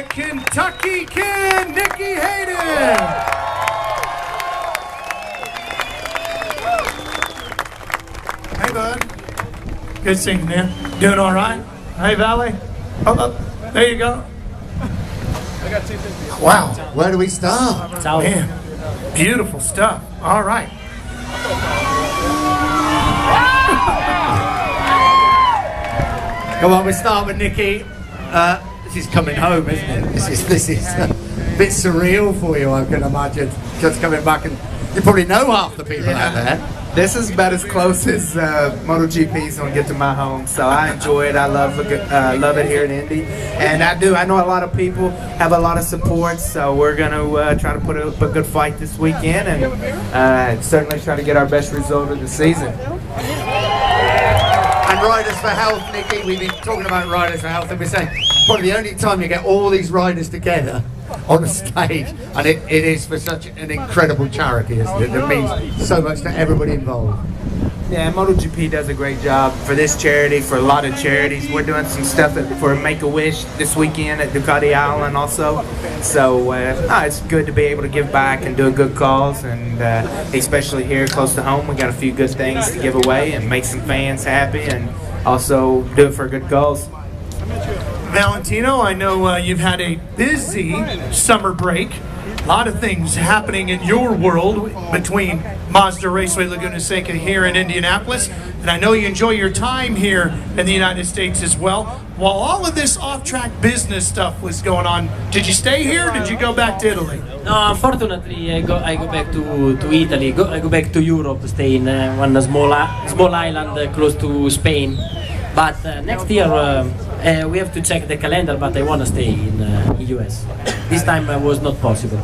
Kentucky Kid, Nicky Hayden. Hey, bud. Good seeing you, man. Doing all right? Hey, Valley. Oh, there you go. Wow, where do we start? Man, beautiful stuff. All right. Come on, we start with Nicky. This is coming home, isn't it? This is a bit surreal for you, I can imagine. Just coming back, and you probably know half the people out there. This is about as close as MotoGP is gonna get to my home, so I enjoy it. I love it here in Indy, and I know a lot of people have a lot of support, so we're gonna try to put up a good fight this weekend, and certainly try to get our best result of the season. And Riders for Health, Nicky, we've been talking about Riders for Health, and we're saying probably the only time you get all these riders together on a stage, and it is for such an incredible charity, isn't it? It means so much to everybody involved. Yeah, MotoGP does a great job for this charity, for a lot of charities. We're doing some stuff for Make-A-Wish this weekend at Ducati Island also. So it's good to be able to give back and do a good cause, and especially here close to home, we got a few good things to give away and make some fans happy, and also do it for a good cause. Valentino, I know you've had a busy summer break. A lot of things happening in your world between Mazda Raceway Laguna Seca here in Indianapolis, and I know you enjoy your time here in the United States as well. While all of this off-track business stuff was going on, did you stay here or did you go back to Italy? No, unfortunately, I go back to Italy. I go back to Europe, stay in one small island close to Spain. But next year we have to check the calendar, but I want to stay in US. This time was not possible.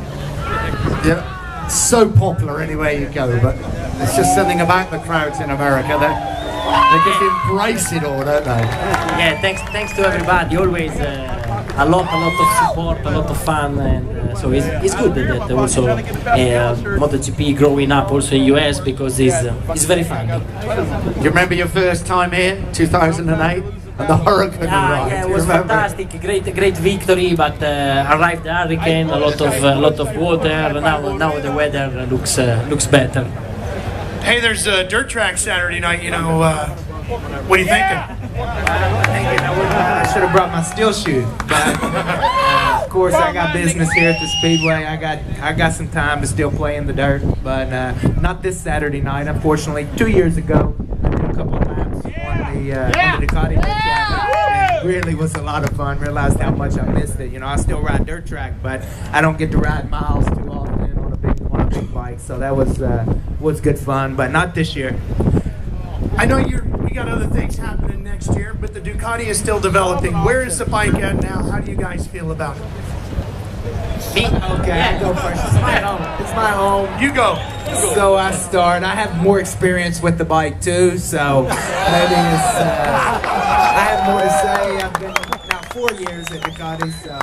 Yeah, so popular anywhere you go, but it's just something about the crowds in America that they just embrace it all, don't they? Yeah, thanks to everybody. Always a lot of support, a lot of fun, and so it's good that also MotoGP growing up also in US, because it's very fun. Do you remember your first time here, 2008? And the hurricane arrived. Yeah, it was fantastic, great victory, but arrived the hurricane, a lot of water. Now the weather looks better. Hey, there's a dirt track Saturday night. You know, what are you thinking? I should have brought my steel shoe, but of course I got business here at the Speedway. I got some time to still play in the dirt, but not this Saturday night. Unfortunately, 2 years ago, I did a couple of laps on the Ducati dirt track. It really was a lot of fun. Realized how much I missed it. You know, I still ride dirt track, but I don't get to ride miles too often on a big bike. So that was good fun, but not this year. I know we got other things happening next year, but the Ducati is still developing. Where is the bike at now? How do you guys feel about it? Okay, I go first. It's my home. It's my home. You go. So I start. I have more experience with the bike too, so maybe I have more to say. I've been now 4 years at Ducati, so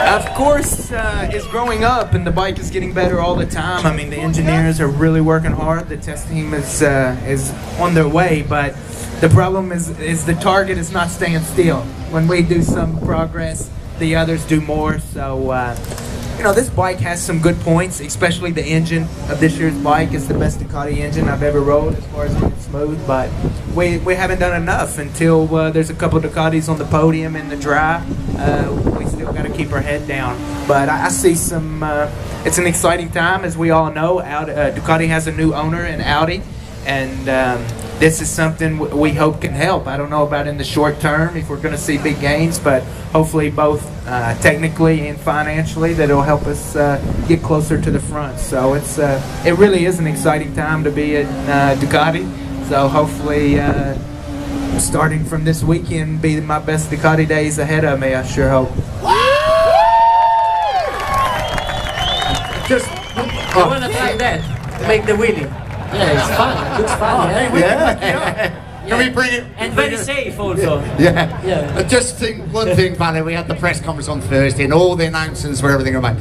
of course it's growing up, and the bike is getting better all the time. I mean, the engineers are really working hard. The test team is on their way, but the problem is the target is not staying still. When we do some progress, the others do more. So you know, this bike has some good points, especially the engine of this year's bike is the best Ducati engine I've ever rode as far as being smooth, but we haven't done enough until there's a couple of Ducatis on the podium in the dry. We still got to keep our head down, but I see some, it's an exciting time. As we all know, Ducati has a new owner in Audi, and this is something we hope can help. I don't know about in the short term if we're going to see big gains, but hopefully both technically and financially that it'll help us get closer to the front. So it really is an exciting time to be at Ducati. So hopefully starting from this weekend be my best Ducati days ahead of me, I sure hope. I want to try that, make the wheelie. Yeah, it's fun. It looks fun. Can we bring it? And very safe also. Yeah. Just think one thing, Valley. We had the press conference on Thursday, and all the announcements were everything about.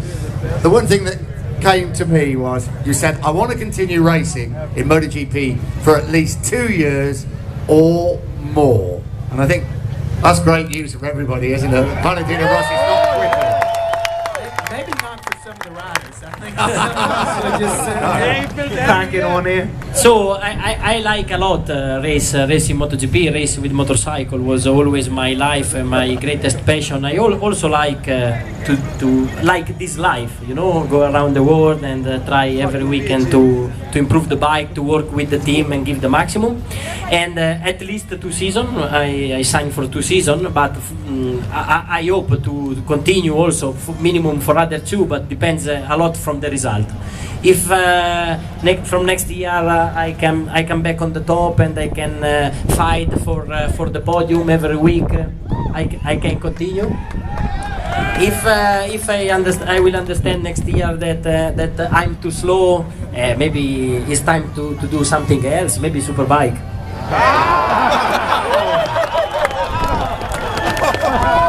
The one thing that came to me was you said, "I want to continue racing in MotoGP for at least 2 years or more." And I think That's great news from everybody, isn't it? Valentino Rossi's not quitting. Maybe not for some of the riders. I think So just pack it on in. So I like a lot racing MotoGP. Race with motorcycle was always my life and my greatest passion. I also like to like this life, you know, go around the world and try every weekend to improve the bike, to work with the team and give the maximum. And at least 2 seasons, I signed for 2 seasons, but I hope to continue also minimum for other 2, but depends a lot from the result. If from next year I come back on the top and I can fight for the podium every week, I can continue. If I will understand next year that I'm too slow, maybe it's time to do something else, maybe superbike.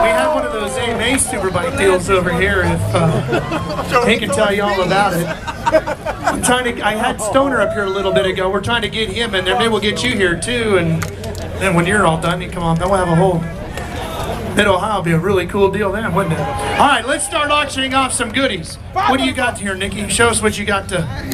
we have one of those AMA Superbike deals over here. If he can tell you all about it. I had Stoner up here a little bit ago. We're trying to get him in there. Maybe we'll get you here too. And then when you're all done, you come on. Then we'll have a whole Mid-Ohio. Be a really cool deal then, wouldn't it? All right, let's start auctioning off some goodies. What do you got here, Nicky? Show us what you got to.